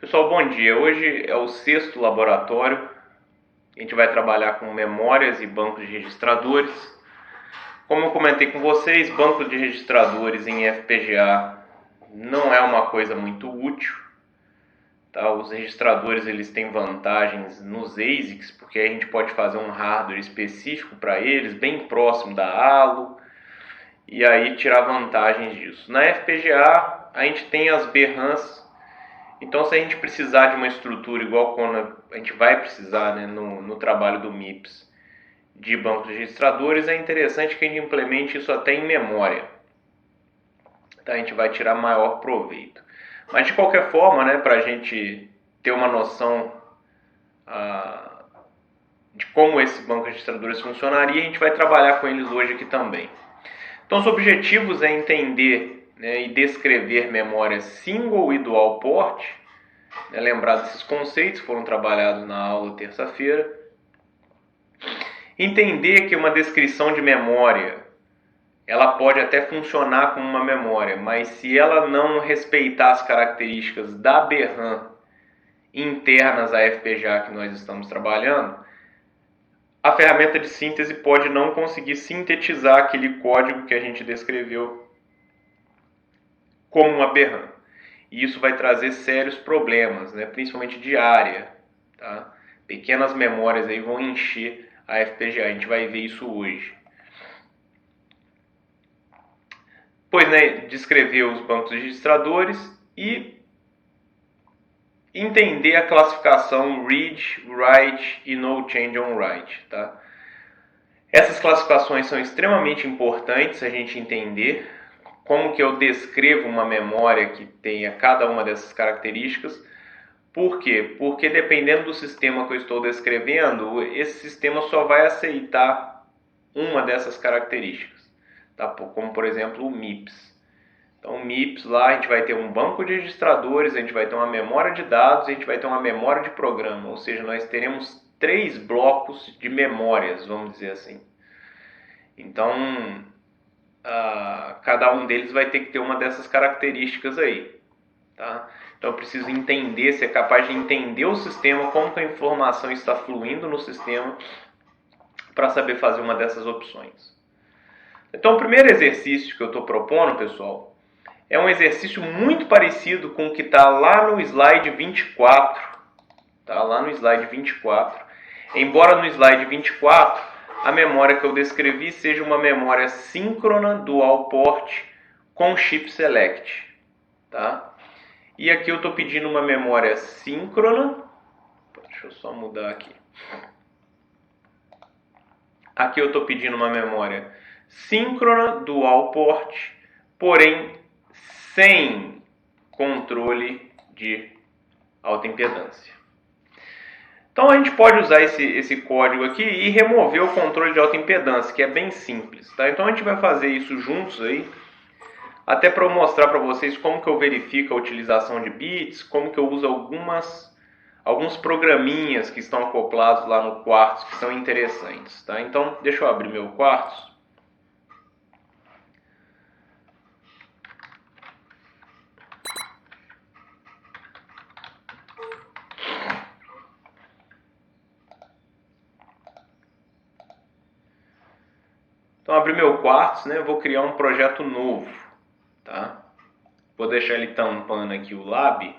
Pessoal, bom dia. Hoje é o sexto laboratório. A gente vai trabalhar com memórias e bancos de registradores. Como eu comentei com vocês, bancos de registradores em FPGA não é uma coisa muito útil. Tá? Os registradores eles têm vantagens nos ASICs, porque a gente pode fazer um hardware específico para eles, bem próximo da ALO, e aí tirar vantagens disso. Na FPGA a gente tem as BRAMs. Então, se a gente precisar de uma estrutura igual quando a gente vai precisar, né, no trabalho do MIPS, de bancos de registradores, é interessante que a gente implemente isso até em memória. Tá? A gente vai tirar maior proveito. Mas, de qualquer forma, né, para a gente ter uma noção de como esse banco de registradores funcionaria, a gente vai trabalhar com eles hoje aqui também. Então, os objetivos é entender, né, e descrever memórias single e dual port. Lembrar desses conceitos, foram trabalhados na aula terça-feira. Entender que uma descrição de memória, ela pode até funcionar como uma memória, mas se ela não respeitar as características da BRAM internas à FPGA que nós estamos trabalhando, a ferramenta de síntese pode não conseguir sintetizar aquele código que a gente descreveu como uma BRAM. E isso vai trazer sérios problemas, né? Principalmente de área. Tá? Pequenas memórias aí vão encher a FPGA, a gente vai ver isso hoje. Pois, né, descrever os bancos de registradores e entender a classificação read, write e no change on write. Tá? Essas classificações são extremamente importantes a gente entender como que eu descrevo uma memória que tenha cada uma dessas características. Por quê? Porque dependendo do sistema que eu estou descrevendo, esse sistema só vai aceitar uma dessas características, tá? Como por exemplo o MIPS. Então o MIPS lá a gente vai ter um banco de registradores, a gente vai ter uma memória de dados, a gente vai ter uma memória de programa, ou seja, nós teremos 3 blocos de memórias, vamos dizer assim. Então cada um deles vai ter que ter uma dessas características aí. Tá? Então eu preciso entender, ser capaz de entender o sistema, como que a informação está fluindo no sistema para saber fazer uma dessas opções. Então o primeiro exercício que eu estou propondo, pessoal, é um exercício muito parecido com o que está lá no slide 24. Tá? Lá no slide 24. Embora no slide 24 a memória que eu descrevi seja uma memória síncrona dual port com chip select. Tá? E aqui eu estou pedindo uma memória síncrona. Deixa eu só mudar aqui. Aqui eu estou pedindo uma memória síncrona dual port, porém sem controle de alta impedância. Então a gente pode usar esse código aqui e remover o controle de alta impedância, que é bem simples. Tá? Então a gente vai fazer isso juntos aí. Até para eu mostrar para vocês como que eu verifico a utilização de bits, como que eu uso alguns programinhas que estão acoplados lá no Quartz que são interessantes. Tá? Então, deixa eu abrir meu Quartz. Então, abri meu Quartz, né? Eu vou criar um projeto novo. Tá? Vou deixar ele tampando aqui o lab,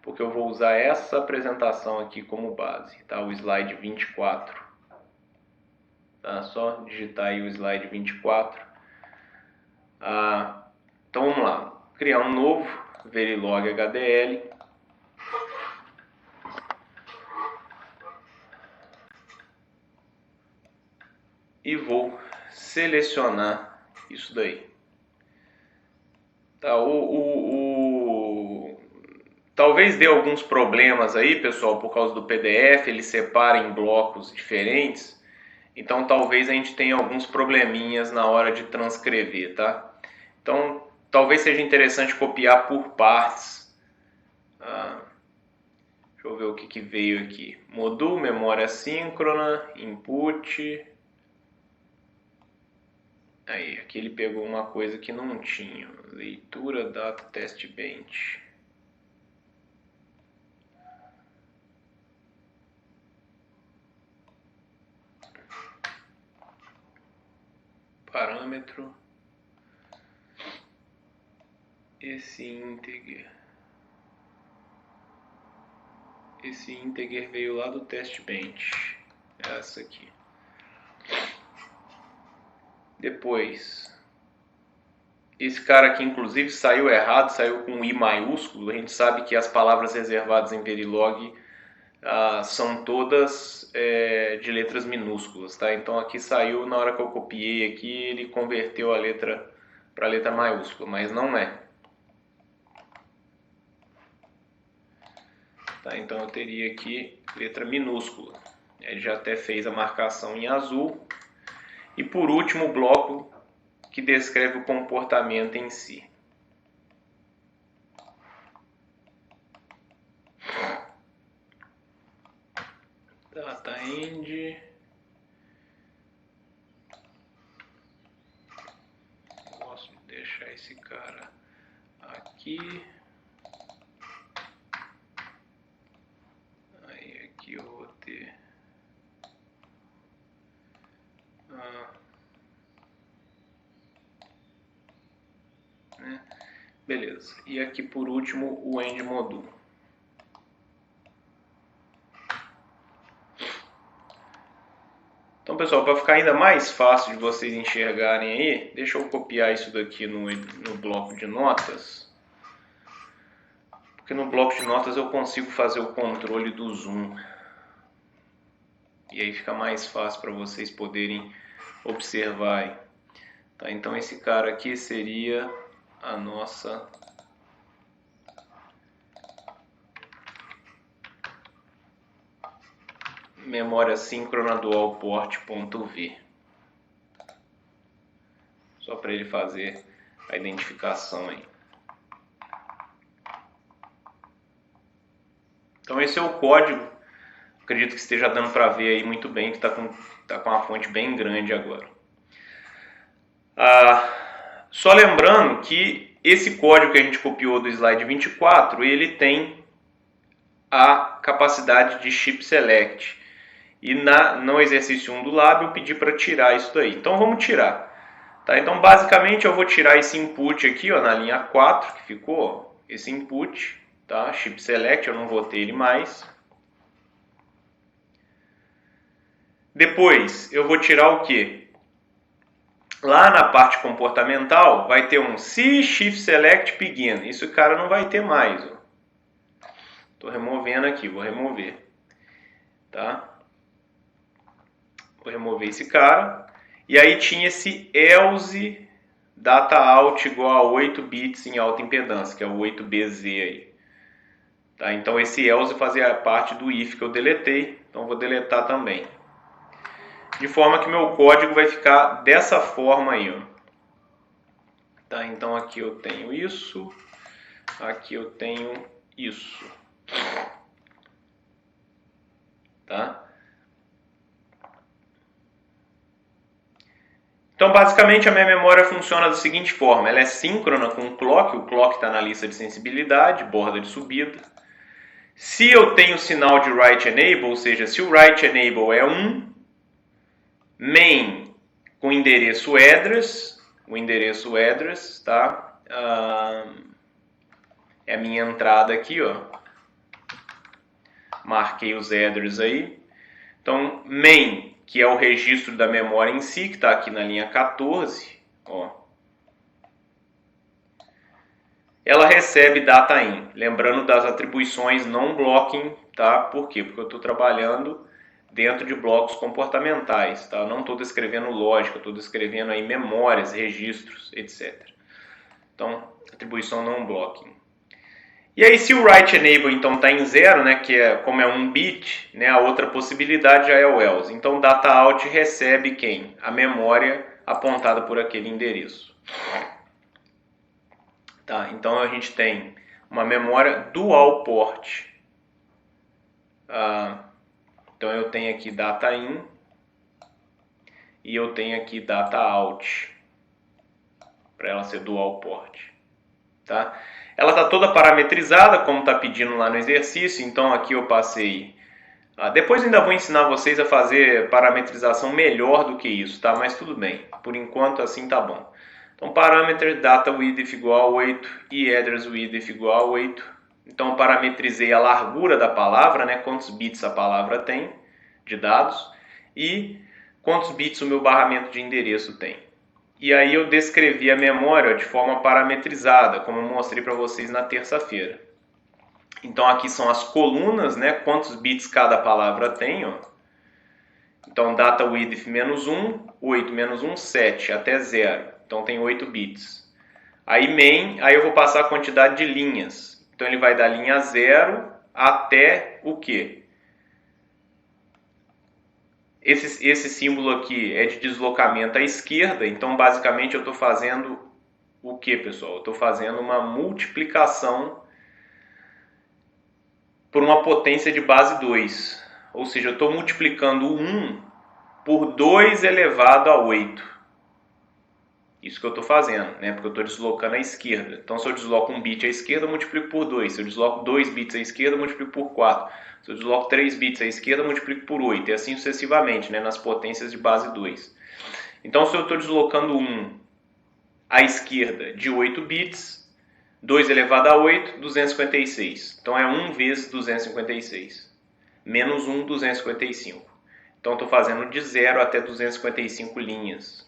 porque eu vou usar essa apresentação aqui como base, tá? O slide 24. Tá? Só digitar aí o slide 24. Então vamos lá. Criar um novo Verilog HDL. E vou selecionar isso daí. Tá? Talvez dê alguns problemas aí, pessoal, por causa do PDF, ele separa em blocos diferentes. Então talvez a gente tenha alguns probleminhas na hora de transcrever, tá? Então talvez seja interessante copiar por partes. Deixa eu ver o que veio aqui. Modul, memória síncrona, input. Aí, aqui ele pegou uma coisa que não tinha. Leitura, data, teste bench. parâmetro, esse integer veio lá do test bench, essa aqui. Depois, esse cara aqui inclusive saiu errado, saiu com I maiúsculo. A gente sabe que as palavras reservadas em Verilog são todas de letras minúsculas, tá? Então aqui saiu, na hora que eu copiei aqui, ele converteu a letra para a letra maiúscula, mas não é. Tá? Então eu teria aqui letra minúscula. Ele já até fez a marcação em azul. E por último, o bloco que descreve o comportamento em si. DataEnd. Posso deixar esse cara aqui. Aí aqui eu vou ter... né? Beleza. E aqui por último o end module. Então, pessoal, para ficar ainda mais fácil de vocês enxergarem aí, deixa eu copiar isso daqui no bloco de notas. Porque no bloco de notas eu consigo fazer o controle do zoom. E aí fica mais fácil para vocês poderem observar. Tá, então esse cara aqui seria a nossa memória síncrona dual port.v. Só para ele fazer a identificação aí. Então esse é o código. Acredito que esteja dando para ver aí muito bem, que está com uma fonte bem grande agora. Só lembrando que esse código que a gente copiou do slide 24, ele tem a capacidade de chip select. E no exercício 1 do lab eu pedi para tirar isso daí. Então vamos tirar. Tá? Então basicamente eu vou tirar esse input aqui, ó, na linha 4, que ficou, ó, esse input, tá? Chip select, eu não vou ter ele mais. Depois eu vou tirar o quê? Lá na parte comportamental vai ter um C shift select begin. Isso o cara não vai ter mais. Estou removendo aqui, vou remover. Tá? Vou remover esse cara. E aí tinha esse else data out igual a 8 bits em alta impedância, que é o 8BZ aí. Tá? Então esse else fazia parte do if que eu deletei. Então vou deletar também. De forma que meu código vai ficar dessa forma aí, ó. Tá, então aqui eu tenho isso, aqui eu tenho isso. Tá? Então basicamente a minha memória funciona da seguinte forma, ela é síncrona com o clock está na lista de sensibilidade, borda de subida. Se eu tenho sinal de write enable, ou seja, se o write enable é 1, main com endereço address, o endereço address, tá? É a minha entrada aqui, ó. Marquei os address aí. Então, main, que é o registro da memória em si, que está aqui na linha 14, ó. Ela recebe data in, lembrando das atribuições não blocking, tá? Por quê? Porque eu estou trabalhando dentro de blocos comportamentais, tá? Eu não estou descrevendo lógica, estou descrevendo aí memórias, registros, etc. Então, atribuição não blocking. E aí, se o write enable então está em 0, né, que é como é 1 bit, né, a outra possibilidade já é o else. Então, data out recebe quem? A memória apontada por aquele endereço. Tá? Então, a gente tem uma memória dual port. Então eu tenho aqui data in e eu tenho aqui data out para ela ser dual port, tá? Ela está toda parametrizada como está pedindo lá no exercício, então aqui eu passei Depois eu ainda vou ensinar vocês a fazer parametrização melhor do que isso, tá? Mas tudo bem, por enquanto assim tá bom. Então, parameter data width igual a 8 e address width igual a 8. Então, parametrizei a largura da palavra, né? Quantos bits a palavra tem de dados e quantos bits o meu barramento de endereço tem. E aí eu descrevi a memória de forma parametrizada, como eu mostrei para vocês na terça-feira. Então aqui são as colunas, né? Quantos bits cada palavra tem, ó. Então data width menos 1, 8 menos 1, 7, até 0. Então tem 8 bits. Aí main, aí eu vou passar a quantidade de linhas. Então ele vai da linha 0 até o quê? Esse símbolo aqui é de deslocamento à esquerda, então basicamente eu estou fazendo o que, pessoal? Eu estou fazendo uma multiplicação por uma potência de base 2. Ou seja, eu estou multiplicando 1 por 2 elevado a 8. Isso que eu estou fazendo, né? Porque eu estou deslocando à esquerda. Então, se eu desloco um bit à esquerda, eu multiplico por 2. Se eu desloco 2 bits à esquerda, eu multiplico por 4. Se eu desloco 3 bits à esquerda, eu multiplico por 8. E assim sucessivamente, né? Nas potências de base 2. Então, se eu estou deslocando 1 à esquerda de 8 bits, 2 elevado a 8, 256. Então, é 1 vezes 256. Menos 1, 255. Então, estou fazendo de 0 até 255 linhas.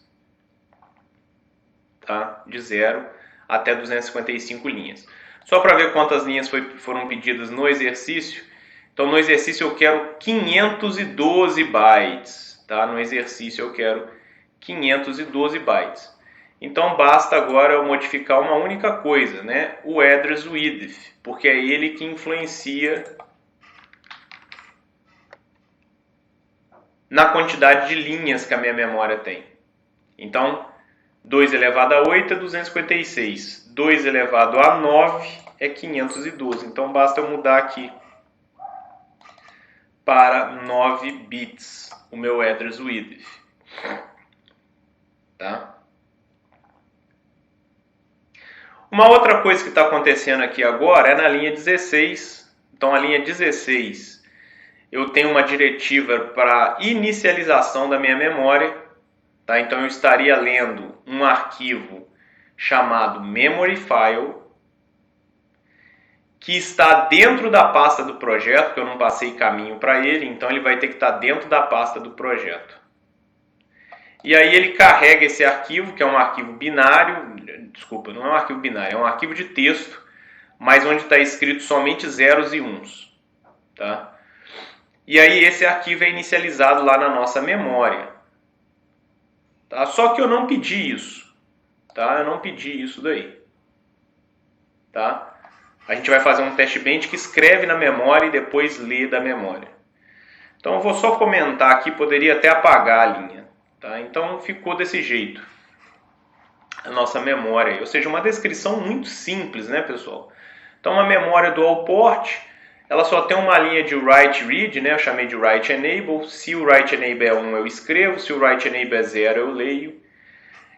Tá? De 0 até 255 linhas. Só para ver quantas linhas foram pedidas no exercício. Então, no exercício eu quero 512 bytes. Tá? No exercício eu quero 512 bytes. Então, basta agora eu modificar uma única coisa, né? O address width, porque é ele que influencia na quantidade de linhas que a minha memória tem. Então, 2 elevado a 8 é 256. 2 elevado a 9 é 512. Então, basta eu mudar aqui para 9 bits o meu address width. Tá? Uma outra coisa que está acontecendo aqui agora é na linha 16. Então, a linha 16, eu tenho uma diretiva para inicialização da minha memória. Tá? Então, eu estaria lendo um arquivo chamado memory file, que está dentro da pasta do projeto, porque eu não passei caminho para ele, então ele vai ter que estar dentro da pasta do projeto. E aí ele carrega esse arquivo, que é um arquivo binário, desculpa, não é um arquivo binário, é um arquivo de texto, mas onde está escrito somente zeros e uns. Tá? E aí esse arquivo é inicializado lá na nossa memória. Tá? Só que eu não pedi isso. Tá? Eu não pedi isso daí. Tá? A gente vai fazer um teste bench que escreve na memória e depois lê da memória. Então eu vou só comentar aqui, poderia até apagar a linha. Tá? Então ficou desse jeito a nossa memória, ou seja, uma descrição muito simples, né, pessoal? Então uma memória dual port, ela só tem uma linha de write read, né? Eu chamei de write enable. Se o write enable é 1 eu escrevo, se o write enable é 0 eu leio.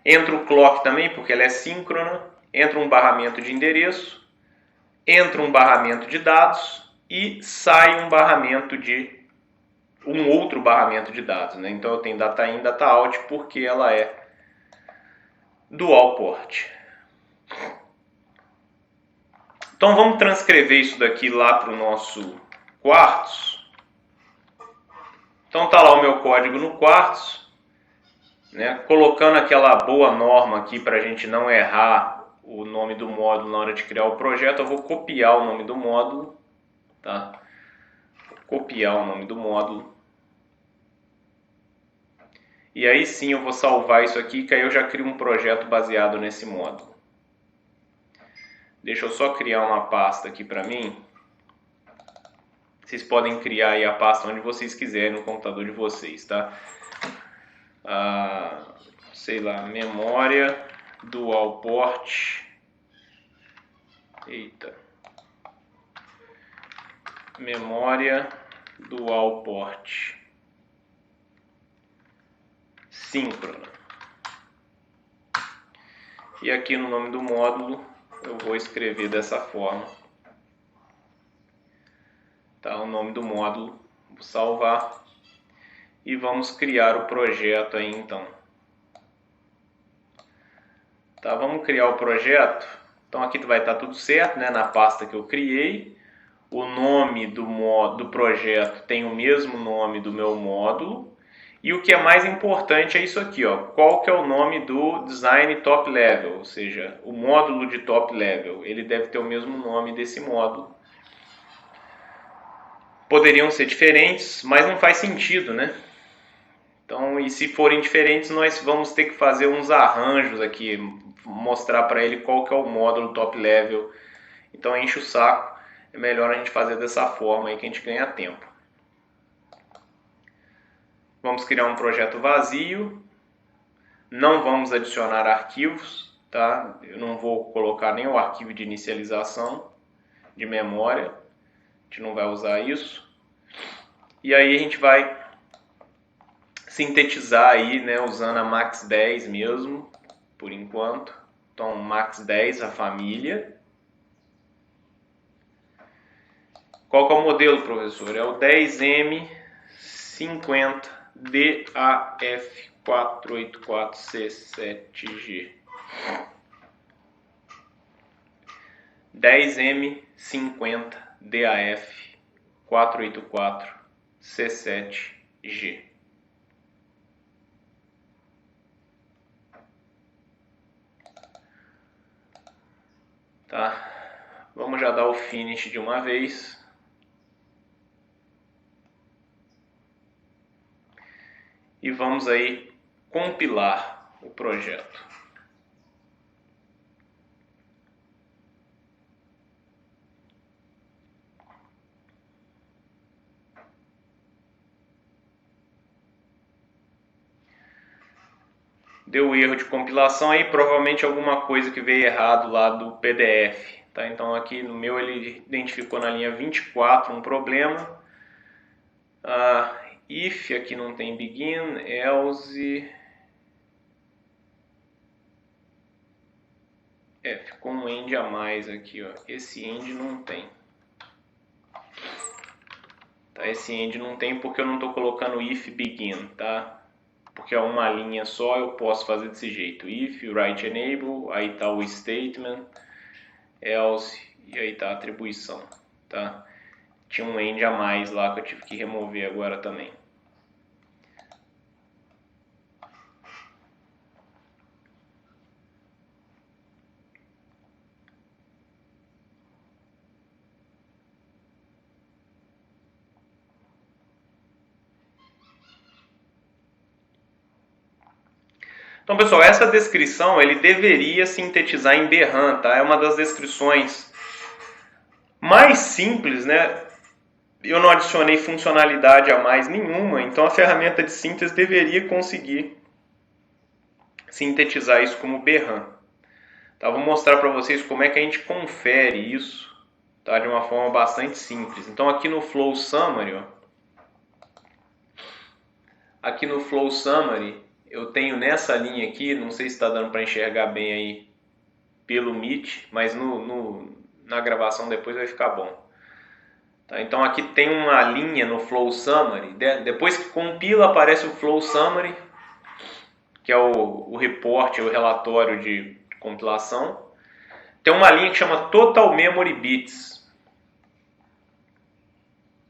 Entra o clock também, porque ela é síncrona. Entra um barramento de endereço. Entra um barramento de dados e sai um barramento de um outro barramento de dados, né? Então eu tenho data in, data out, porque ela é dual port. Então vamos transcrever isso daqui lá para o nosso Quartz. Então tá lá o meu código no Quartz, né? Colocando aquela boa norma aqui para a gente não errar o nome do módulo na hora de criar o projeto. Eu vou copiar o nome do módulo, tá? Vou copiar o nome do módulo. E aí sim eu vou salvar isso aqui, que aí eu já crio um projeto baseado nesse módulo. Deixa eu só criar uma pasta aqui para mim. Vocês podem criar aí a pasta onde vocês quiserem no computador de vocês, tá? Sei lá, memória dual port. Eita. Memória dual port síncrona. E aqui no nome do módulo eu vou escrever dessa forma. Tá? O nome do módulo Vou salvar e vamos criar o projeto aí então. Tá, vamos criar o projeto. Então aqui vai estar tudo certo, né, na pasta que eu criei. O nome do projeto tem o mesmo nome do meu módulo. E o que é mais importante é isso aqui, ó. Qual que é o nome do design top level, ou seja, o módulo de top level. Ele deve ter o mesmo nome desse módulo. Poderiam ser diferentes, mas não faz sentido, né? Então, e se forem diferentes, nós vamos ter que fazer uns arranjos aqui, mostrar para ele qual que é o módulo top level. Então enche o saco, é melhor a gente fazer dessa forma aí que a gente ganha tempo. Vamos criar um projeto vazio, não vamos adicionar arquivos, tá? Eu não vou colocar nem o arquivo de inicialização de memória, a gente não vai usar isso. E aí a gente vai sintetizar aí, né, usando a Max 10 mesmo, por enquanto. Então, Max 10, a família. Qual que é o modelo, professor? É o 10M50DAF484C7G. 10M50DAF484C7G. Tá? Vamos já dar o finish de uma vez. E vamos aí compilar o projeto. Deu erro de compilação aí, provavelmente alguma coisa que veio errado lá do PDF. Tá? Então aqui no meu ele identificou na linha 24 um problema. If aqui não tem begin, else... ficou um end a mais aqui, ó. Esse end não tem. Tá, esse end não tem porque eu não estou colocando if begin, tá? Porque é uma linha só, eu posso fazer desse jeito. If, write enable, aí está o statement, else, e aí está a atribuição, tá? Tinha um end a mais lá que eu tive que remover agora também. Então, pessoal, essa descrição ele deveria sintetizar em Berran, tá? É uma das descrições mais simples, né? Eu não adicionei funcionalidade a mais nenhuma, então a ferramenta de síntese deveria conseguir sintetizar isso como Berran. Tá? Vou mostrar para vocês como é que a gente confere isso, tá? De uma forma bastante simples. Então aqui no Flow Summary, ó, aqui no Flow Summary, eu tenho nessa linha aqui, não sei se está dando para enxergar bem aí pelo Meet, mas na gravação depois vai ficar bom. Tá, então aqui tem uma linha no Flow Summary, depois que compila aparece o Flow Summary, que é o report, o relatório de compilação. Tem uma linha que chama Total Memory Bits.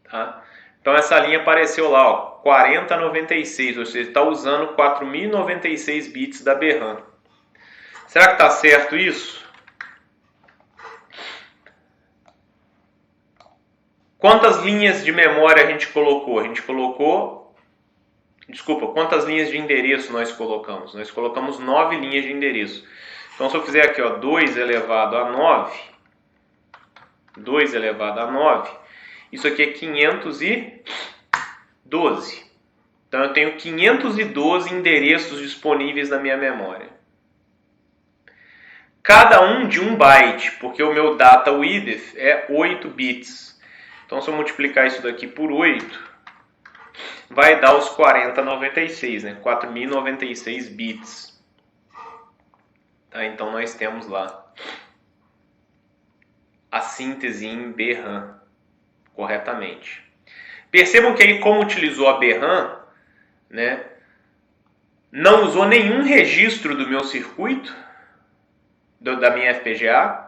Tá? Então essa linha apareceu lá, ó, 4096, ou seja, está usando 4096 bits da Berran. Será que está certo isso? Quantas linhas de memória a gente colocou? A gente colocou... Desculpa, quantas linhas de endereço nós colocamos? Nós colocamos 9 linhas de endereço. Então se eu fizer aqui, ó, 2 elevado a 9, 2 elevado a 9, isso aqui é 512. Então eu tenho 512 endereços disponíveis na minha memória. Cada um de 1 byte, porque o meu data width é 8 bits. Então se eu multiplicar isso daqui por 8, vai dar os 4096, né? 4096 bits. Tá? Então nós temos lá a síntese em Berran corretamente. Percebam que aí, como utilizou a BRAM, né, não usou nenhum registro do meu circuito, da minha FPGA,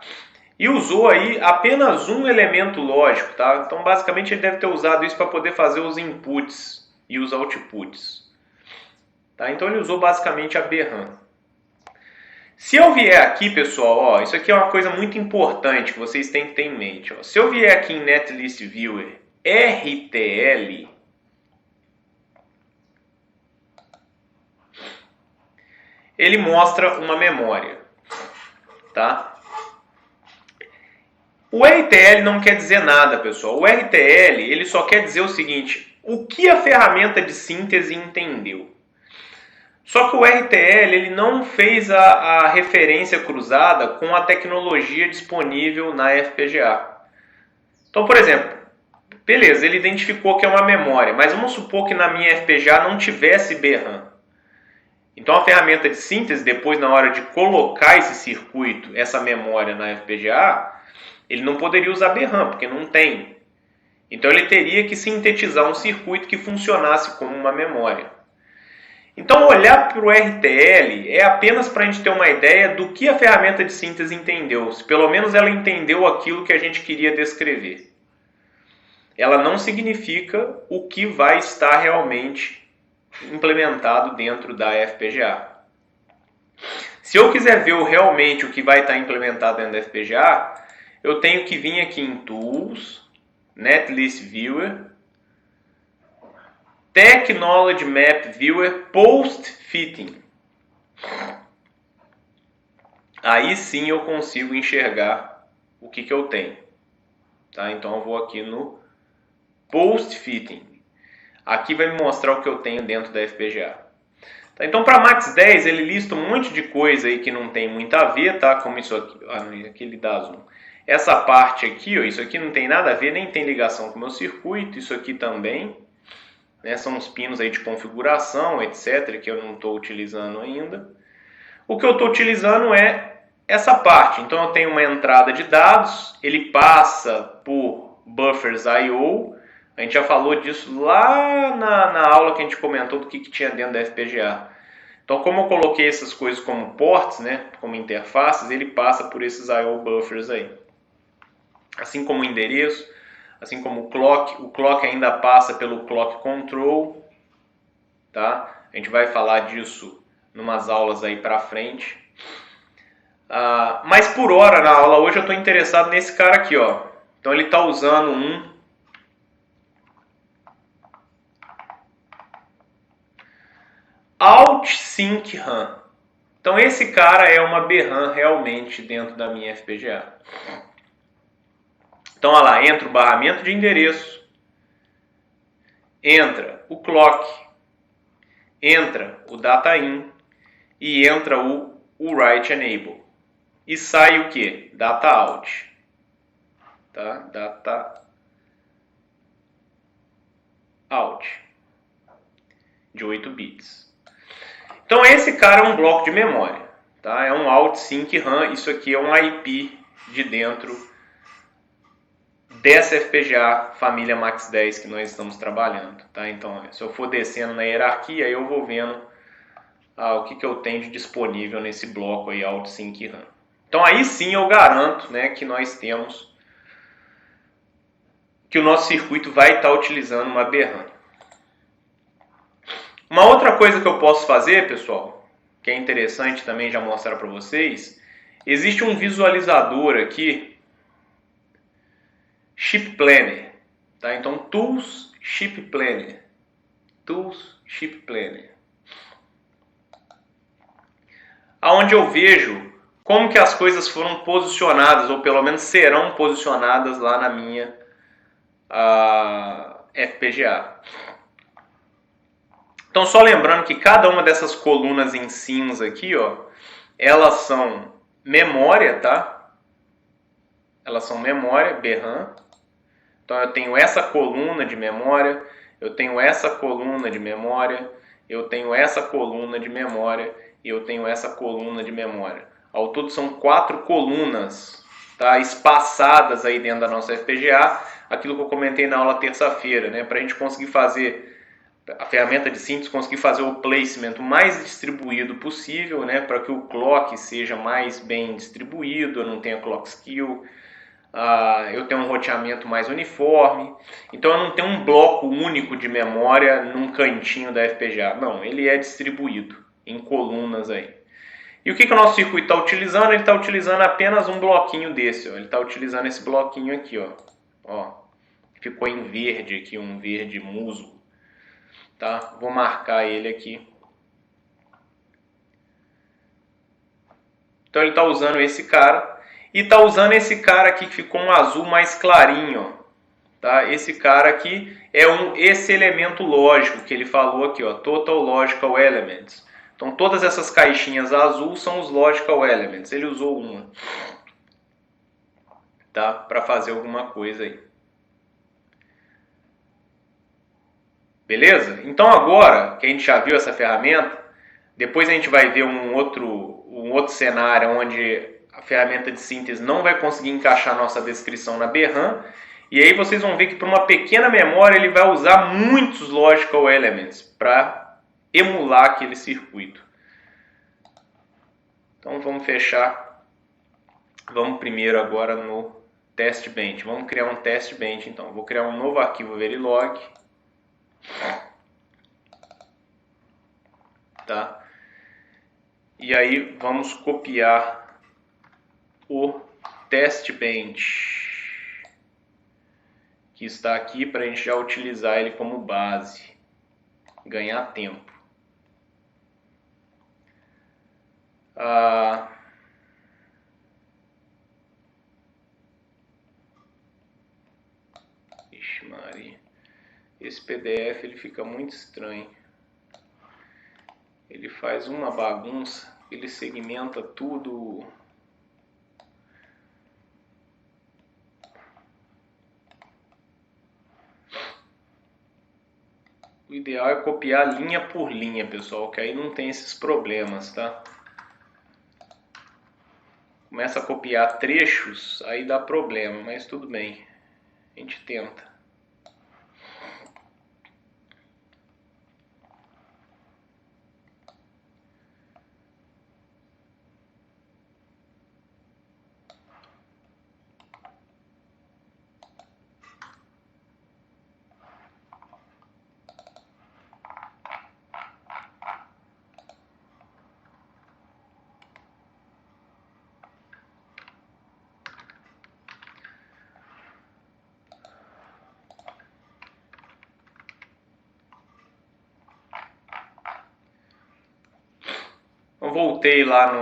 e usou aí apenas um elemento lógico, tá? Então, basicamente, ele deve ter usado isso para poder fazer os inputs e os outputs. Tá? Então, ele usou basicamente a BRAM. Se eu vier aqui, pessoal, ó, isso aqui é uma coisa muito importante que vocês têm que ter em mente. Ó. Se eu vier aqui em Netlist Viewer RTL, ele mostra uma memória, tá? O RTL não quer dizer nada, pessoal. O RTL, ele só quer dizer o seguinte: o que a ferramenta de síntese entendeu. Só que o RTL, ele não fez a referência cruzada com a tecnologia disponível na FPGA. Então, por exemplo, beleza, ele identificou que é uma memória, mas vamos supor que na minha FPGA não tivesse BRAM. Então a ferramenta de síntese, depois na hora de colocar esse circuito, essa memória na FPGA, ele não poderia usar BRAM, porque não tem. Então ele teria que sintetizar um circuito que funcionasse como uma memória. Então olhar para o RTL é apenas para a gente ter uma ideia do que a ferramenta de síntese entendeu. Se pelo menos ela entendeu aquilo que a gente queria descrever. Ela não significa o que vai estar realmente implementado dentro da FPGA. Se eu quiser ver realmente o que vai estar implementado dentro da FPGA, eu tenho que vir aqui em Tools, Netlist Viewer, Technology Map Viewer, Post Fitting. Aí sim eu consigo enxergar o que eu tenho. Tá? Então eu vou aqui no Post Fitting. Aqui vai me mostrar o que eu tenho dentro da FPGA. Tá? Então para Max 10 ele lista um monte de coisa aí que não tem muito a ver, tá? Como isso aqui, aqui ele dá zoom. Essa parte aqui, ó, isso aqui não tem nada a ver, nem tem ligação com o meu circuito, isso aqui também. Né, são os pinos aí de configuração, etc, que eu não estou utilizando ainda. O que eu estou utilizando é essa parte. Então eu tenho uma entrada de dados, ele passa por buffers I/O. A gente já falou disso lá na aula que a gente comentou do que tinha dentro da FPGA. Então como eu coloquei essas coisas como ports, né, como interfaces, ele passa por esses I/O buffers aí. Assim como o endereço, assim como o clock ainda passa pelo clock control, tá? A gente vai falar disso numas aulas aí pra frente. Mas por hora na aula hoje eu estou interessado nesse cara aqui, ó. Então ele está usando um OutSync RAM. Então esse cara é uma BRAM realmente dentro da minha FPGA. Então olha lá, entra o barramento de endereço, entra o clock, entra o data in e entra o write enable. E sai o que? Data out. Tá? Data out. De 8 bits. Então esse cara é um bloco de memória. Tá? É um OutSync RAM. Isso aqui é um IP de dentro dessa FPGA família Max 10 que nós estamos trabalhando. Tá? Então, se eu for descendo na hierarquia, eu vou vendo o que eu tenho de disponível nesse bloco aí, OutSync RAM. Então aí sim eu garanto, né, que nós temos, que o nosso circuito vai estar utilizando uma BRAM. Uma outra coisa que eu posso fazer, pessoal, que é interessante também já mostrar para vocês, existe um visualizador aqui, Chip Planner. Tá? Então, Tools, Chip Planner. Tools, Chip Planner. Onde eu vejo como que as coisas foram posicionadas, ou pelo menos serão posicionadas lá na minha FPGA. Então só lembrando que cada uma dessas colunas em cinza aqui, ó, elas são memória, tá? Elas são memória, BRAM. Então eu tenho essa coluna de memória, eu tenho essa coluna de memória, eu tenho essa coluna de memória e eu tenho essa coluna de memória. Ao todo são 4 colunas tá, espaçadas aí dentro da nossa FPGA, aquilo que eu comentei na aula terça-feira, né, para a gente conseguir fazer a ferramenta de síntese, conseguir fazer o placement o mais distribuído possível, né, para que o clock seja mais bem distribuído, eu não tenha clock skew, eu tenho um roteamento mais uniforme, então eu não tenho um bloco único de memória num cantinho da FPGA, não, ele é distribuído em colunas aí. E o que o nosso circuito está utilizando? Ele está utilizando apenas um bloquinho desse, ó. Ele está utilizando esse bloquinho aqui, ó. Ficou em verde aqui, um verde musgo. Tá? Vou marcar ele aqui. Então ele está usando esse cara. E está usando esse cara aqui que ficou um azul mais clarinho. Ó. Tá? Esse cara aqui é esse elemento lógico que ele falou aqui, ó, Total Logical Elements. Então todas essas caixinhas azul são os Logical Elements. Ele usou uma, tá? Para fazer alguma coisa aí. Beleza? Então agora que a gente já viu essa ferramenta, depois a gente vai ver um outro cenário onde a ferramenta de síntese não vai conseguir encaixar nossa descrição na BRAM. E aí vocês vão ver que para uma pequena memória ele vai usar muitos Logical Elements para emular aquele circuito. Então vamos fechar. Vamos primeiro agora no test bench. Vamos criar um test bench então. Vou criar um novo arquivo Verilog. Tá? E aí vamos copiar o test bench que está aqui para a gente já utilizar ele como base, ganhar tempo. Ixi, Maria. Esse PDF ele fica muito estranho. Ele faz uma bagunça, ele segmenta tudo. O ideal é copiar linha por linha, pessoal, que aí não tem esses problemas, tá? Começa a copiar trechos, aí dá problema, mas tudo bem. A gente tenta. Eu voltei lá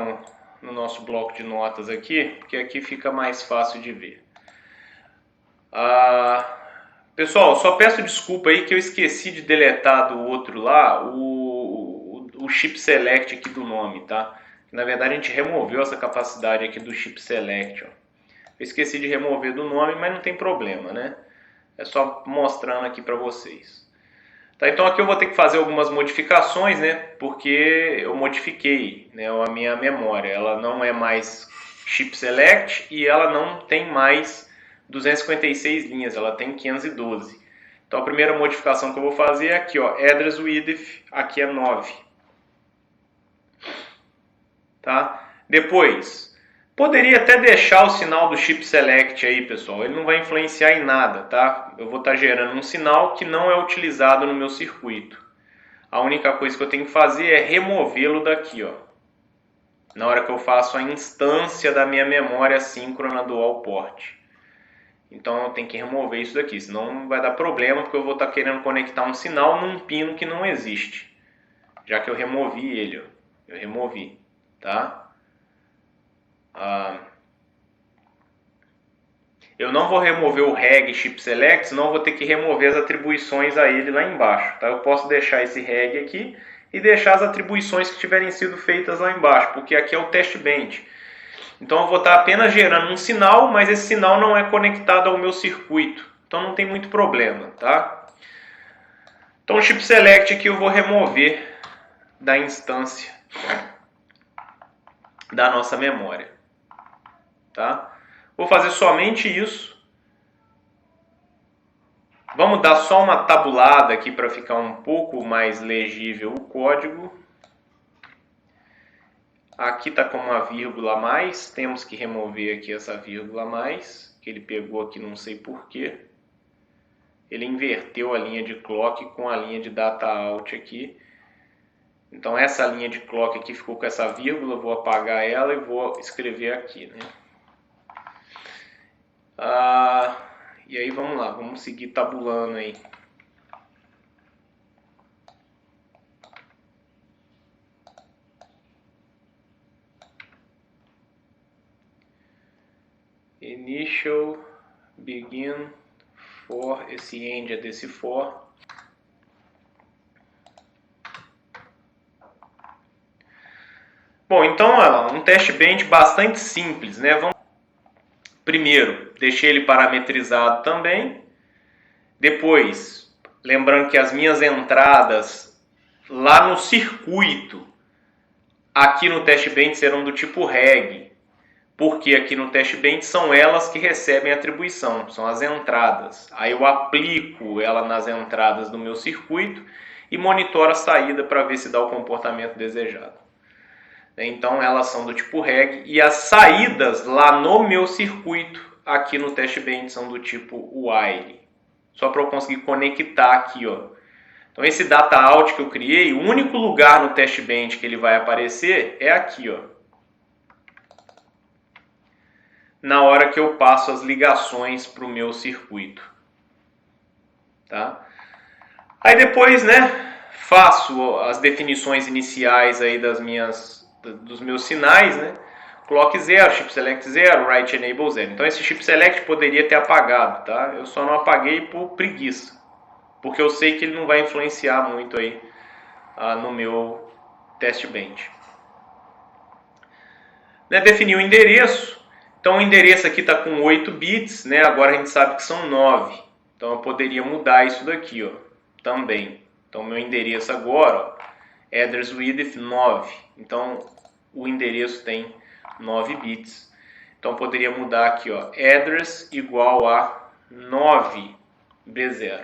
no nosso bloco de notas aqui, porque aqui fica mais fácil de ver. Pessoal, só peço desculpa aí que eu esqueci de deletar do outro lá o chip select aqui do nome, tá? Na verdade a gente removeu essa capacidade aqui do chip select, ó. Eu esqueci de remover do nome, mas não tem problema, né? É só mostrando aqui para vocês. Tá, então aqui eu vou ter que fazer algumas modificações, né? Porque eu modifiquei, né, a minha memória. Ela não é mais chip select e ela não tem mais 256 linhas, ela tem 512. Então a primeira modificação que eu vou fazer é aqui, ó, address width, aqui é 9. Tá? Depois, poderia até deixar o sinal do chip select aí, pessoal. Ele não vai influenciar em nada, tá? Eu vou estar gerando um sinal que não é utilizado no meu circuito. A única coisa que eu tenho que fazer é removê-lo daqui, ó. Na hora que eu faço a instância da minha memória síncrona dual port. Então eu tenho que remover isso daqui, senão vai dar problema, porque eu vou estar querendo conectar um sinal num pino que não existe. Já que eu removi ele, ó. Eu removi, tá? Eu não vou remover o reg chip select, senão eu vou ter que remover as atribuições a ele lá embaixo. Tá? Eu posso deixar esse reg aqui e deixar as atribuições que tiverem sido feitas lá embaixo, porque aqui é o test bench. Então eu vou estar apenas gerando um sinal, mas esse sinal não é conectado ao meu circuito. Então não tem muito problema, tá? Então o chip select aqui eu vou remover da instância da nossa memória. Tá? Vou fazer somente isso. Vamos dar só uma tabulada aqui para ficar um pouco mais legível o código. Aqui está com uma vírgula a mais, temos que remover aqui essa vírgula a mais, que ele pegou aqui não sei porquê. Ele inverteu a linha de clock com a linha de data out aqui. Então essa linha de clock aqui ficou com essa vírgula, vou apagar ela e vou escrever aqui, né? E aí vamos lá, vamos seguir tabulando aí. Initial, begin, for, esse end é desse for. Bom, então um teste bench bastante simples, né? Primeiro, deixei ele parametrizado também. Depois, lembrando que as minhas entradas lá no circuito, aqui no teste bench serão do tipo reg. Porque aqui no teste bench são elas que recebem atribuição, são as entradas. Aí eu aplico ela nas entradas do meu circuito e monitoro a saída para ver se dá o comportamento desejado. Então elas são do tipo reg e as saídas lá no meu circuito, aqui no teste bench, são do tipo while. Só para eu conseguir conectar aqui, ó. Então esse data out que eu criei, o único lugar no teste bench que ele vai aparecer é aqui, ó. Na hora que eu passo as ligações para o meu circuito. Tá? Aí depois, né, faço as definições iniciais aí dos meus sinais, né? Clock 0, chip select 0, write enable 0. Então esse chip select poderia ter apagado, tá? Eu só não apaguei por preguiça, porque eu sei que ele não vai influenciar muito aí no meu teste bench. Né, defini o endereço. Então o endereço aqui está com 8 bits, né? Agora a gente sabe que são 9. Então eu poderia mudar isso daqui, ó, também. Então meu endereço agora, ó, address width 9. Então o endereço tem 9 bits. Então eu poderia mudar aqui, ó, address igual a 9B0.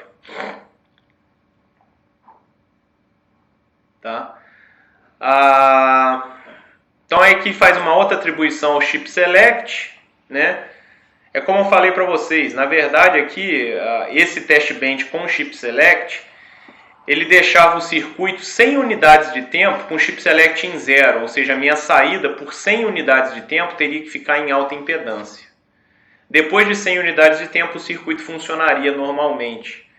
Tá? Então aí aqui faz uma outra atribuição ao chip select, né? É como eu falei para vocês, na verdade aqui esse teste bench com chip select, ele deixava o circuito 100 unidades de tempo com chip select em 0, ou seja, a minha saída por 100 unidades de tempo teria que ficar em alta impedância. Depois de 100 unidades de tempo o circuito funcionaria normalmente.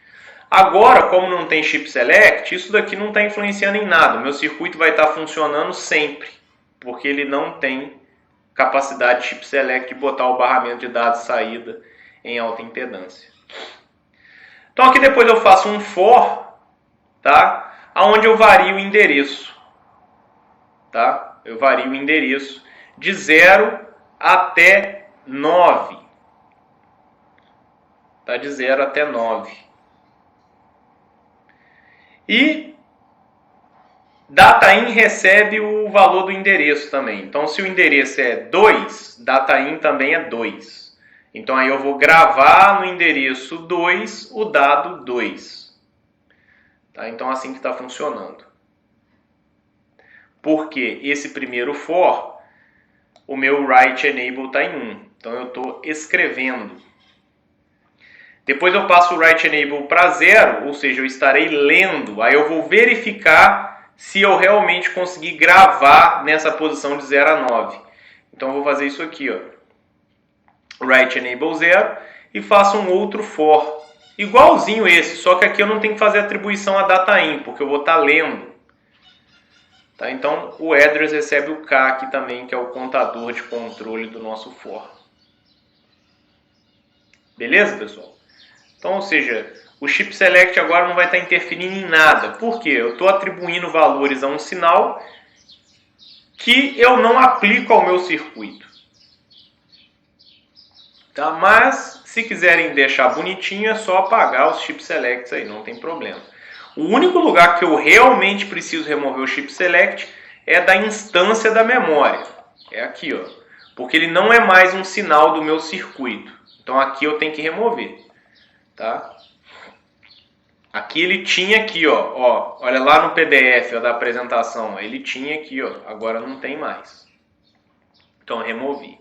Agora, como não tem chip select, isso daqui não está influenciando em nada, o meu circuito vai estar funcionando sempre, porque ele não tem capacidade de chip select de botar o barramento de dados saída em alta impedância. Então aqui depois eu faço um for, tá? Onde eu vario o endereço, tá? Eu vario o endereço de 0 até 9, tá? De 0 até 9. E dataIn recebe o valor do endereço também. Então, se o endereço é 2, dataIn também é 2. Então, aí eu vou gravar no endereço 2 o dado 2. Tá? Então, assim que está funcionando. Porque esse primeiro for, o meu write enable está em 1. Então, eu estou escrevendo. Depois eu passo o write enable para 0, ou seja, eu estarei lendo. Aí eu vou verificar se eu realmente conseguir gravar nessa posição de 0 a 9. Então eu vou fazer isso aqui, ó. Write enable 0 e faço um outro for. Igualzinho esse, só que aqui eu não tenho que fazer atribuição a dataIn, porque eu vou estar lendo. Tá? Então o address recebe o K aqui também, que é o contador de controle do nosso for. Beleza, pessoal? Então, ou seja, o chip select agora não vai estar interferindo em nada. Por quê? Eu estou atribuindo valores a um sinal que eu não aplico ao meu circuito. Tá? Mas, se quiserem deixar bonitinho, é só apagar os chip selects aí, não tem problema. O único lugar que eu realmente preciso remover o chip select é da instância da memória. É aqui, ó. porque ele não é mais um sinal do meu circuito. Então aqui eu tenho que remover, tá? Aqui ele tinha aqui, ó, olha lá no PDF ó, da apresentação, ó, ele tinha aqui, ó, agora não tem mais. Então removi.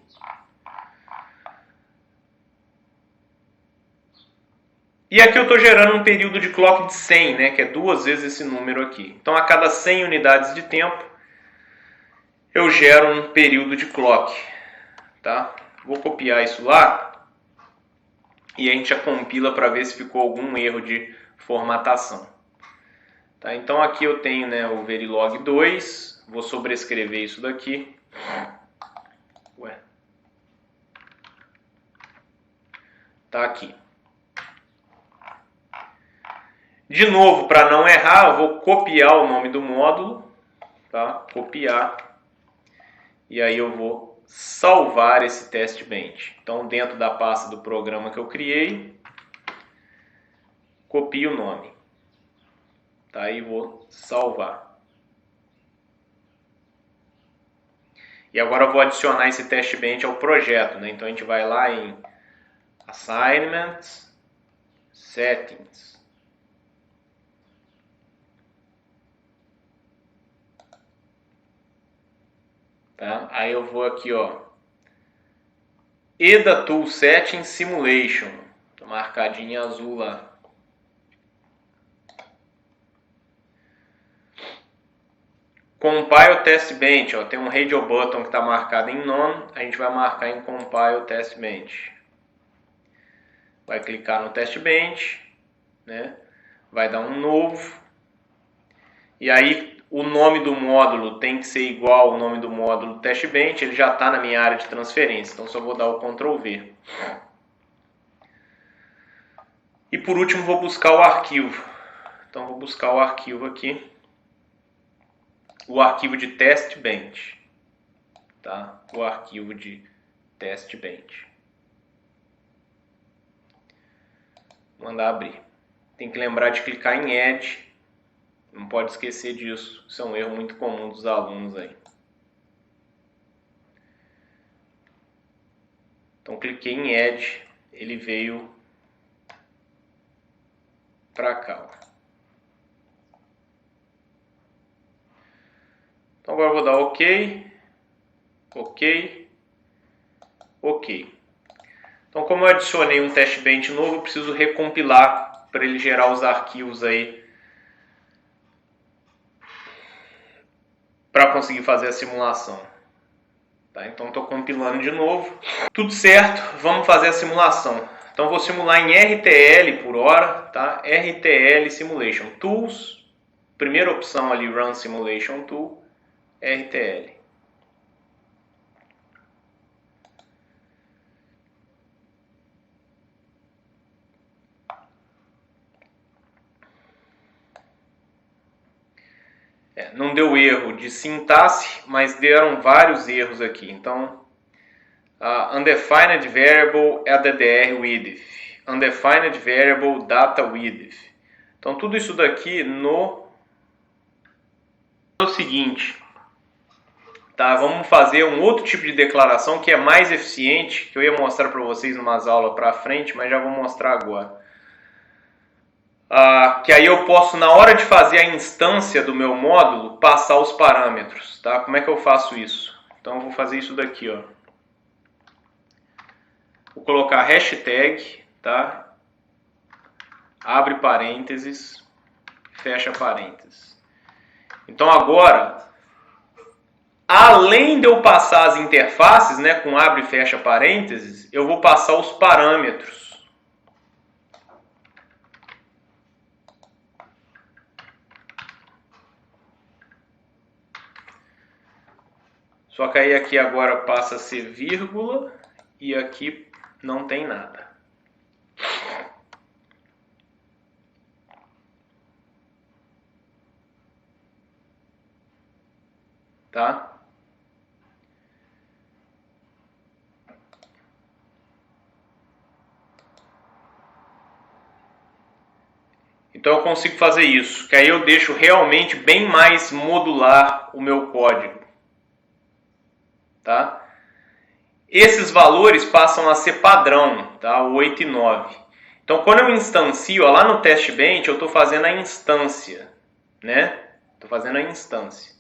E aqui eu estou gerando um período de clock de 100, né, que é 2 vezes esse número aqui. Então a cada 100 unidades de tempo eu gero um período de clock, tá? Vou copiar isso lá e a gente já compila para ver se ficou algum erro de formatação. Tá? Então aqui eu tenho, né, o Verilog 2, vou sobrescrever isso daqui. Ué. Tá aqui. De novo, para não errar, eu vou copiar o nome do módulo, tá? Copiar. E aí eu vou salvar esse teste bench. Então, dentro da pasta do programa que eu criei, copio o nome. Tá? E vou salvar. E agora eu vou adicionar esse teste bench ao projeto, né? Então a gente vai lá em Assignments, Settings. Tá? Aí eu vou aqui, ó, EDA Tool Settings Simulation, tá marcadinho em azul lá. Compile Test Bench, ó, tem um Radio Button que está marcado em None, a gente vai marcar em Compile Test Bench. Vai clicar no Test Bench, né? Vai dar um novo, e aí o nome do módulo tem que ser igual ao nome do módulo Test Bench, ele já está na minha área de transferência, então só vou dar o Ctrl V. E por último vou buscar o arquivo. Então vou buscar o arquivo aqui, o arquivo de Test Bench, tá? O arquivo de Test Bench. Vou mandar abrir. Tem que lembrar de clicar em Add. Não pode esquecer disso. Isso é um erro muito comum dos alunos aí. Então cliquei em Add, ele veio para cá. Então agora eu vou dar OK, OK, OK. Então como eu adicionei um test bench novo, eu preciso recompilar para ele gerar os arquivos aí para conseguir fazer a simulação. Tá? Então estou compilando de novo. Tudo certo, vamos fazer a simulação. Então vou simular em RTL por hora, tá? RTL Simulation Tools, primeira opção ali, Run Simulation Tool, RTL. Não deu erro de sintaxe, mas deram vários erros aqui. Então, Undefined Variable ADDR Width, Undefined Variable Data Width. Então, tudo isso daqui é o seguinte, tá? Vamos fazer um outro tipo de declaração que é mais eficiente, que eu ia mostrar para vocês em umas aulas para frente, mas já vou mostrar agora. Que aí eu posso, na hora de fazer a instância do meu módulo, passar os parâmetros, tá? Como é que eu faço isso? Então eu vou fazer isso daqui, ó. Vou colocar hashtag, tá? Abre parênteses, fecha parênteses. Então agora, além de eu passar as interfaces, né, com abre e fecha parênteses, eu vou passar os parâmetros. Só que aí aqui agora passa a ser vírgula e aqui não tem nada. Tá? Então eu consigo fazer isso, que aí eu deixo realmente bem mais modular o meu código. Tá? esses valores passam a ser padrão, tá? 8 e 9. Então, quando eu instancio, ó, lá no teste bench, eu estou fazendo a instância, né? Estou fazendo a instância.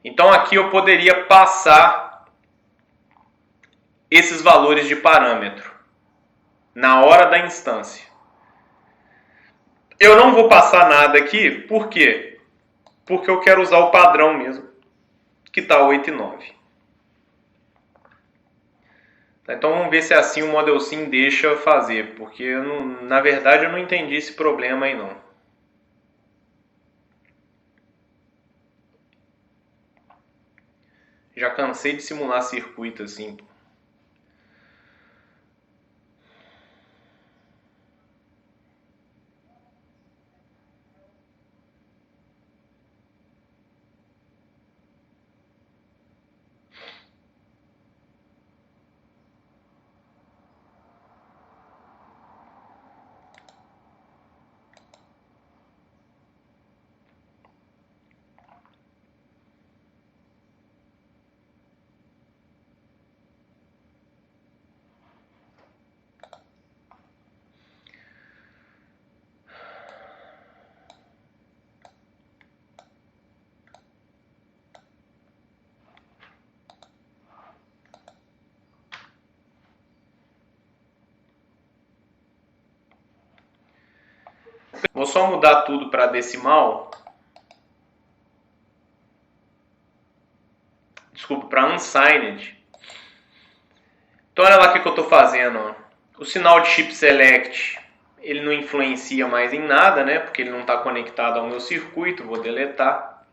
Então, aqui eu poderia passar esses valores de parâmetro na hora da instância. Eu não vou passar nada aqui, por quê? Porque eu quero usar o padrão mesmo, que está 8 e 9. Então vamos ver se assim o Model Sim deixa fazer, porque eu não, na verdade eu não entendi esse problema aí não. Já cansei de simular circuito assim. Vou só mudar tudo para decimal. Desculpa, para unsigned. Então olha lá o que eu estou fazendo. Ó. O sinal de chip select, ele não influencia mais em nada, né? Porque ele não está conectado ao meu circuito. Vou deletar.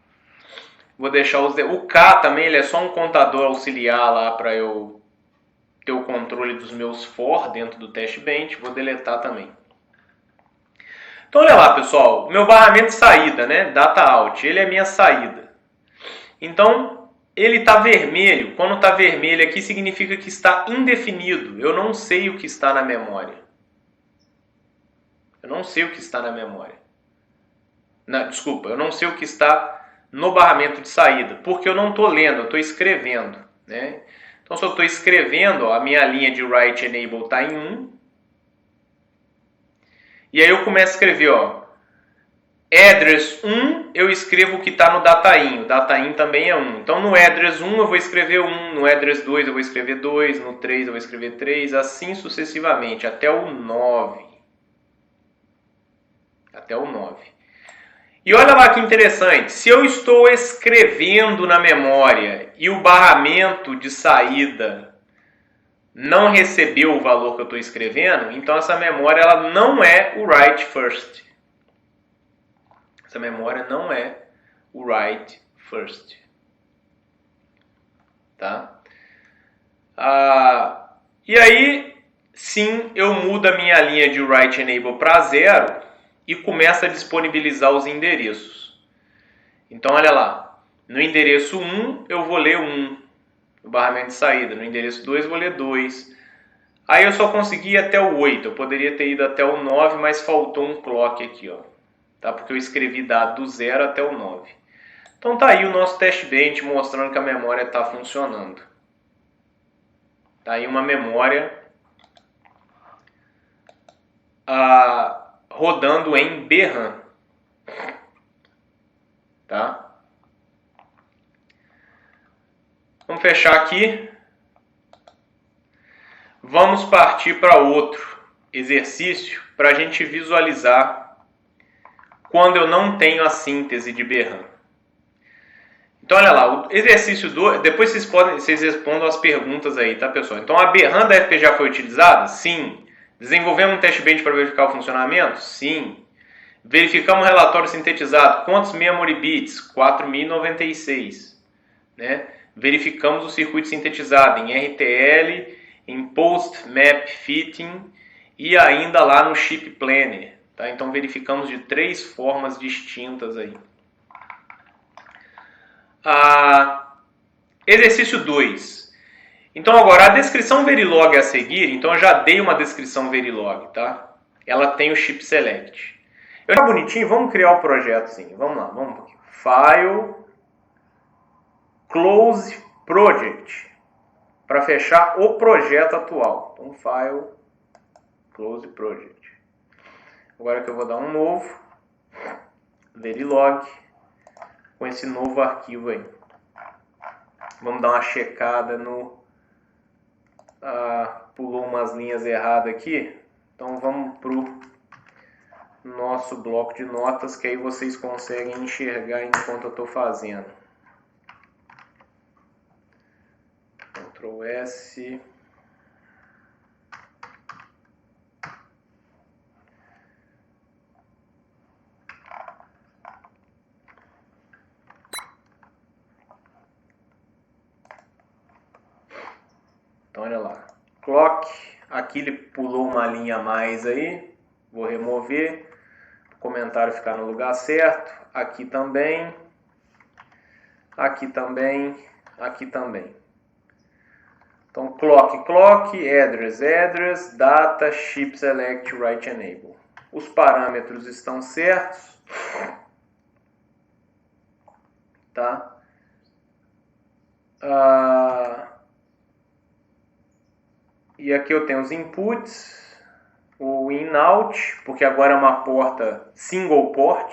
Vou deixar os... O K também, ele é só um contador auxiliar lá para eu ter o controle dos meus for dentro do teste bench. Vou deletar também. Então olha lá, pessoal, meu barramento de saída, né, data out, ele é minha saída. Então, ele está vermelho. Quando está vermelho aqui, significa que está indefinido. Eu não sei o que está na memória. Eu não sei o que está na memória. Não, desculpa, eu não sei o que está no barramento de saída, porque eu não estou lendo, eu estou escrevendo, né? Então, se eu estou escrevendo, ó, a minha linha de write enable está em 1. E aí eu começo a escrever, ó, address 1, eu escrevo o que está no dataim. O dataim também é 1. Então no address 1 eu vou escrever 1, no address 2 eu vou escrever 2, no 3 eu vou escrever 3, assim sucessivamente, até o 9. Até o 9. E olha lá que interessante, se eu estou escrevendo na memória e o barramento de saída não recebeu o valor que eu estou escrevendo, então essa memória ela não é o write first. Essa memória não é o write first. Tá? E aí, sim, eu mudo a minha linha de write enable para 0 e começo a disponibilizar os endereços. Então, olha lá. No endereço 1, eu vou ler 1. No barramento de saída. No endereço 2, vou ler 2. Aí eu só consegui ir até o 8. Eu poderia ter ido até o 9, mas faltou um clock aqui, ó. Tá? Porque eu escrevi dado do 0 até o 9. Então tá aí o nosso teste bench mostrando que a memória está funcionando. Tá aí uma memória rodando em BRAM. Tá? Vamos fechar aqui. Vamos partir para outro exercício para a gente visualizar quando eu não tenho a síntese de BRAM. Então olha lá, o exercício 2, depois vocês respondam as perguntas aí, tá pessoal? Então a BRAM da FPGA foi utilizada? Sim. Desenvolvemos um teste bench para verificar o funcionamento? Sim. Verificamos o relatório sintetizado. Quantos memory bits? 4096. Né? Verificamos o circuito sintetizado em RTL, em Post Map Fitting e ainda lá no Chip Planner. Tá? Então verificamos de 3 formas distintas aí. Exercício 2. Então agora a descrição Verilog a seguir, então eu já dei uma descrição Verilog, tá? Ela tem o Chip Select. Eu já bonitinho, vamos criar o projeto sim. Vamos lá, vamos aqui. File, Close Project. para fechar o projeto atual. Então, File, Close Project. Agora que eu vou dar um novo, Verilog, com esse novo arquivo aí. Vamos dar uma checada no... pulou umas linhas erradas aqui. Então vamos para o nosso bloco de notas, que aí vocês conseguem enxergar enquanto eu estou fazendo. Ctrl S. Então olha lá, clock, aqui ele pulou uma linha a mais aí, vou remover, o comentário ficar no lugar certo, aqui também, aqui também, aqui também. Então clock, clock, address, address, data, ship select, write enable. Os parâmetros estão certos, tá? E aqui eu tenho os inputs, o in-out, porque agora é uma porta single port,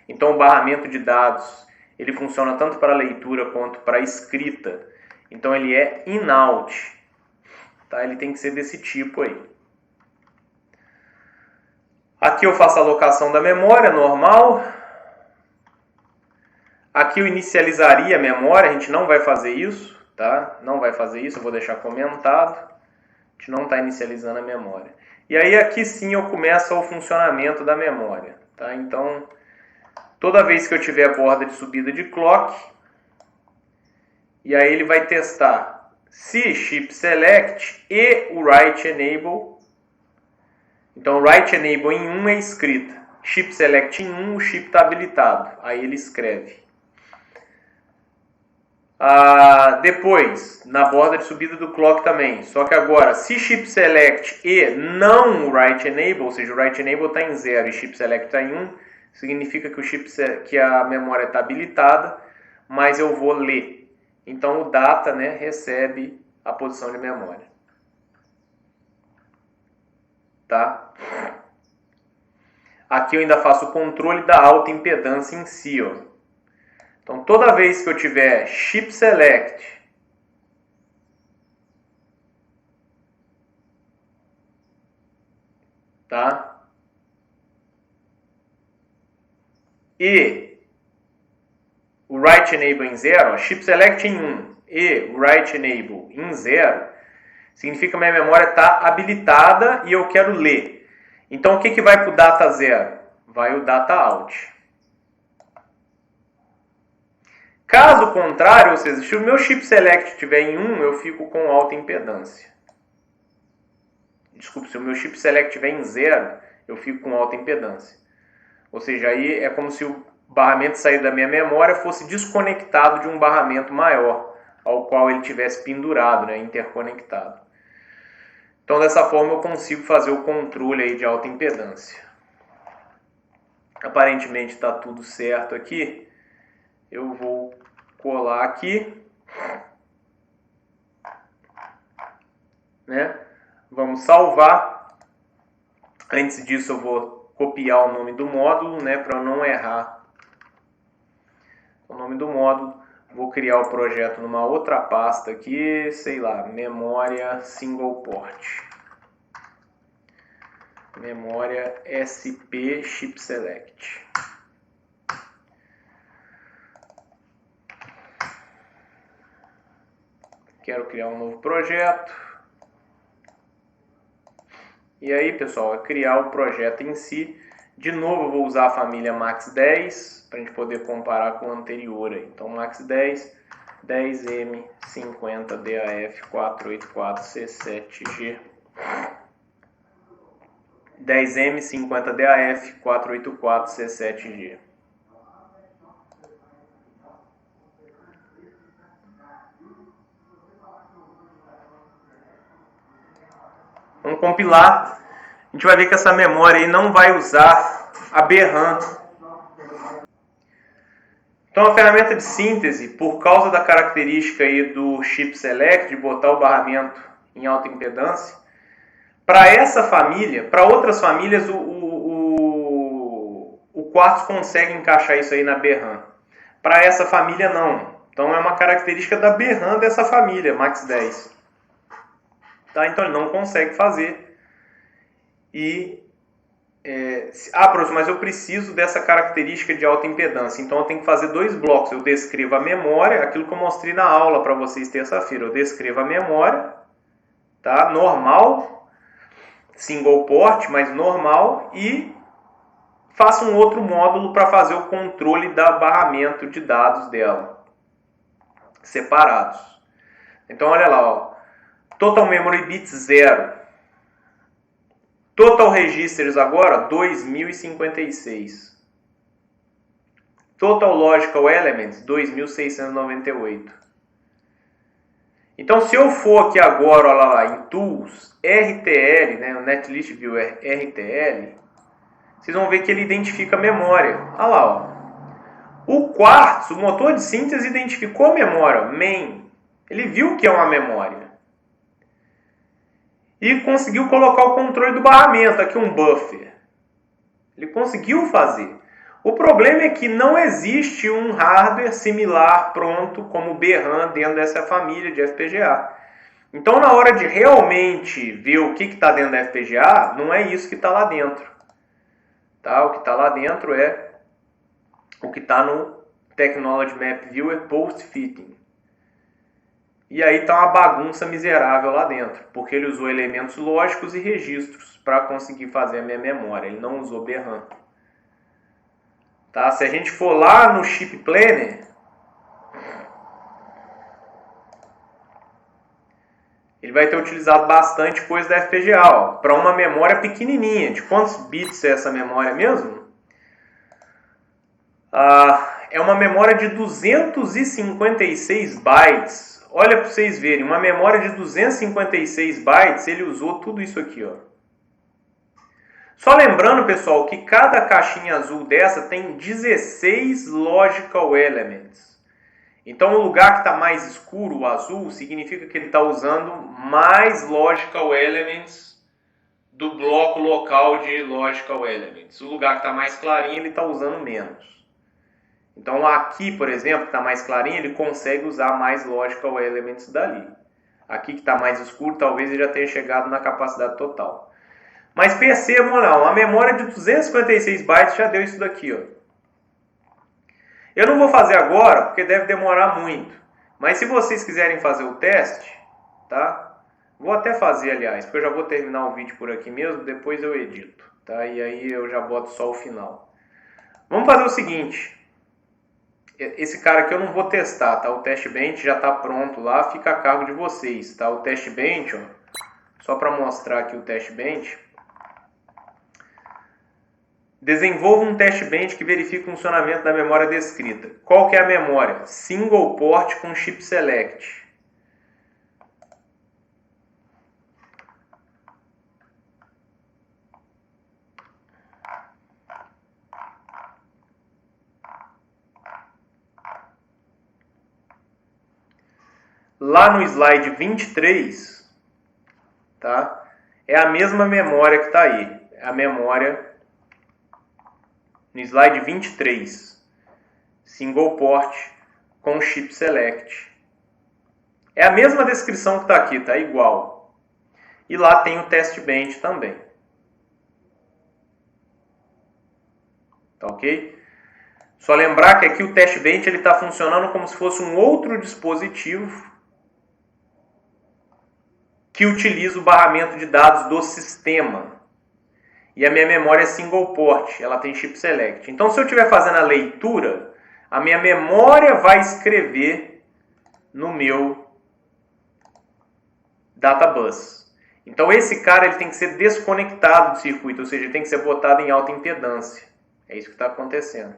então o barramento de dados ele funciona tanto para leitura quanto para escrita, então ele é in-out, tá? Ele tem que ser desse tipo aí. Aqui eu faço a alocação da memória normal, aqui eu inicializaria a memória, a gente não vai fazer isso, tá? Não vai fazer isso, eu vou deixar comentado. A gente não está inicializando a memória. E aí aqui sim eu começo o funcionamento da memória. Tá? Então, toda vez que eu tiver a borda de subida de clock, e aí ele vai testar se chip select e o write enable. Então, o write enable em 1 é escrita. Chip select em 1, o chip está habilitado. Aí ele escreve. Depois, na borda de subida do clock também. Só que agora, se chip select e não write enable, ou seja, o write enable está em 0 e chip select está em 1, significa que a memória está habilitada, mas eu vou ler. Então o data, né, recebe a posição de memória. Tá? Aqui eu ainda faço o controle da alta impedância em si, ó. Então, toda vez que eu tiver chip select tá? E o write enable em 0, chip select em 1 e write enable em 0, significa que minha memória está habilitada e eu quero ler. Então, o que vai para o data 0? Vai o data out. Caso contrário, ou seja, se o meu chip select estiver em 1, eu fico com alta impedância. Desculpe, se o meu chip select estiver em 0, eu fico com alta impedância. Ou seja, aí é como se o barramento saído da minha memória fosse desconectado de um barramento maior, ao qual ele tivesse pendurado, né, interconectado. Então, dessa forma, eu consigo fazer o controle aí de alta impedância. Aparentemente está tudo certo aqui. Eu vou colar aqui, né? Vamos salvar. Antes disso eu vou copiar o nome do módulo, né, para eu não errar o nome do módulo. Vou criar o projeto numa outra pasta aqui, sei lá, memória single port. Memória SP chip select. Quero criar um novo projeto. E aí, pessoal, é criar o projeto em si. De novo, eu vou usar a família Max10 para a gente poder comparar com o anterior aí. Então, Max10, 10M50DAF484C7G. 10M50DAF484C7G. Vamos compilar. A gente vai ver que essa memória aí não vai usar a BRAM. Então a ferramenta de síntese, por causa da característica aí do chip select, de botar o barramento em alta impedância, para essa família, para outras famílias o Quartz consegue encaixar isso aí na BRAM. Para essa família não. Então é uma característica da BRAM dessa família, Max 10. Tá? Então ele não consegue fazer. Professor, mas eu preciso dessa característica de alta impedância. Então eu tenho que fazer dois blocos. Eu descrevo a memória, aquilo que eu mostrei na aula para vocês terça-feira. Eu descrevo a memória, tá? Normal, single port, mas normal, e faço um outro módulo para fazer o controle do barramento de dados dela, separados. Então olha lá, ó. Total Memory Bit 0. Total Registers agora, 2056. Total Logical Elements, 2698. Então, se eu for aqui agora, olha lá, em Tools, RTL, né, o Netlist Viewer RTL, vocês vão ver que ele identifica a memória. Olha lá, ó. O Quartz, o motor de síntese, identificou a memória, main. Ele viu que é uma memória. E conseguiu colocar o controle do barramento, aqui um buffer. Ele conseguiu fazer. O problema é que não existe um hardware similar pronto como o BRAM dentro dessa família de FPGA. Então, na hora de realmente ver o que está dentro da FPGA, não é isso que está lá dentro. Tá? O que está lá dentro é o que está no Technology Map Viewer Post-Fitting. E aí está uma bagunça miserável lá dentro, porque ele usou elementos lógicos e registros para conseguir fazer a minha memória. Ele não usou BRAM. Tá? Se a gente for lá no Chip Planner, ele vai ter utilizado bastante coisa da FPGA, para uma memória pequenininha. De quantos bits é essa memória mesmo? É uma memória de 256 bytes. Olha para vocês verem, uma memória de 256 bytes, ele usou tudo isso aqui, ó. Só lembrando, pessoal, que cada caixinha azul dessa tem 16 Logical Elements. Então, o lugar que está mais escuro, o azul, significa que ele está usando mais Logical Elements do bloco local de Logical Elements. O lugar que está mais clarinho, ele está usando menos. Então, aqui, por exemplo, que está mais clarinho, ele consegue usar mais Logical Elements dali. Aqui que está mais escuro, talvez ele já tenha chegado na capacidade total. Mas percebam, não, a memória de 256 bytes já deu isso daqui, ó. Eu não vou fazer agora, porque deve demorar muito. Mas se vocês quiserem fazer o teste, tá? Vou até fazer, aliás, porque eu já vou terminar o vídeo por aqui mesmo, depois eu edito, tá? E aí eu já boto só o final. Vamos fazer o seguinte. Esse cara aqui eu não vou testar, tá? O teste bench já está pronto lá, fica a cargo de vocês, tá? O teste bench, ó, só para mostrar aqui o teste bench. Desenvolva um teste bench que verifique o funcionamento da memória descrita. Qual que é a memória? Single port com chip select. Lá no slide 23, tá? É a mesma memória que está aí. É a memória no slide 23. Single port com chip select. É a mesma descrição que está aqui, tá? Igual. E lá tem o test bench também. Tá ok? Só lembrar que aqui o test bench está funcionando como se fosse um outro dispositivo que utiliza o barramento de dados do sistema. E a minha memória é single port, ela tem chip select. Então, se eu estiver fazendo a leitura, a minha memória vai escrever no meu databus. Então, esse cara ele tem que ser desconectado do circuito, ou seja, ele tem que ser botado em alta impedância. É isso que está acontecendo.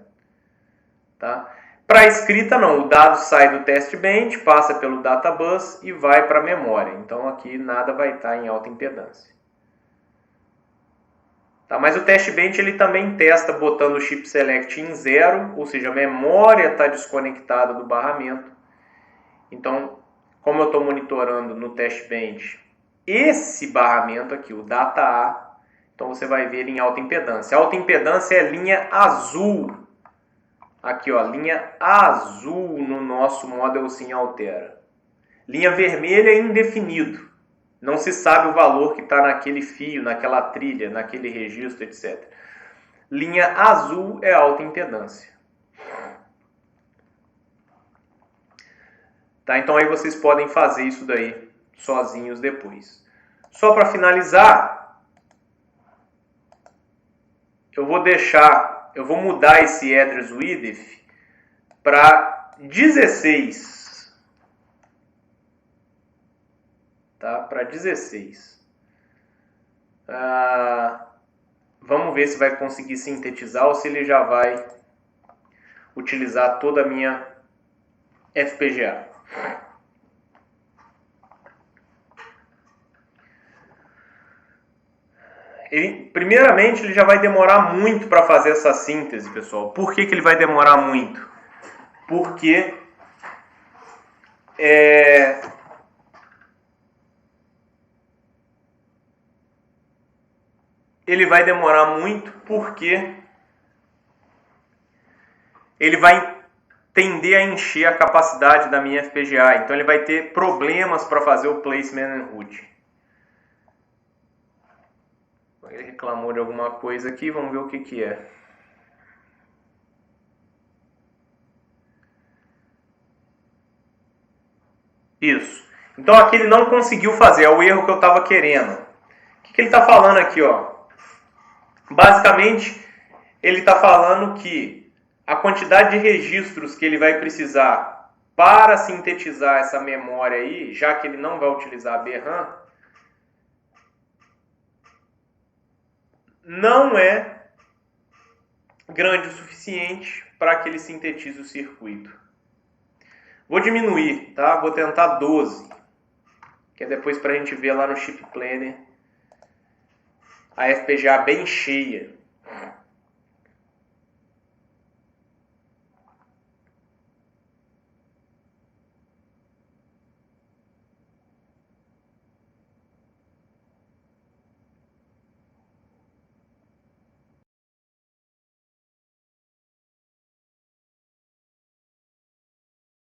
Tá? Para a escrita, não. O dado sai do test bench, passa pelo databus e vai para a memória. Então, aqui nada vai estar em alta impedância. Tá? Mas o teste bench ele também testa botando o chip select em 0, ou seja, a memória está desconectada do barramento. Então, como eu estou monitorando no teste bench esse barramento aqui, o data A, então você vai ver ele em alta impedância. A alta impedância é linha azul. Aqui, ó, linha azul no nosso Model Sim Altera. Linha vermelha é indefinido. Não se sabe o valor que está naquele fio, naquela trilha, naquele registro, etc. Linha azul é alta impedância. Tá? Então aí vocês podem fazer isso daí sozinhos depois. Só para finalizar, eu vou mudar esse address width para 16. Tá? Para 16. Vamos ver se vai conseguir sintetizar ou se ele já vai utilizar toda a minha FPGA. Primeiramente, ele já vai demorar muito para fazer essa síntese, pessoal. Por que ele vai demorar muito? Porque ele vai demorar muito porque ele vai tender a encher a capacidade da minha FPGA. Então ele vai ter problemas para fazer o placement and route. Ele reclamou de alguma coisa aqui, vamos ver o que é. Isso. Então aqui ele não conseguiu fazer, é o erro que eu estava querendo. O que ele está falando aqui, ó? Basicamente, ele está falando que a quantidade de registros que ele vai precisar para sintetizar essa memória aí, já que ele não vai utilizar a BRAM, não é grande o suficiente para que ele sintetize o circuito. Vou diminuir, tá? Vou tentar 12, que é depois para a gente ver lá no Chip Planner a FPGA bem cheia.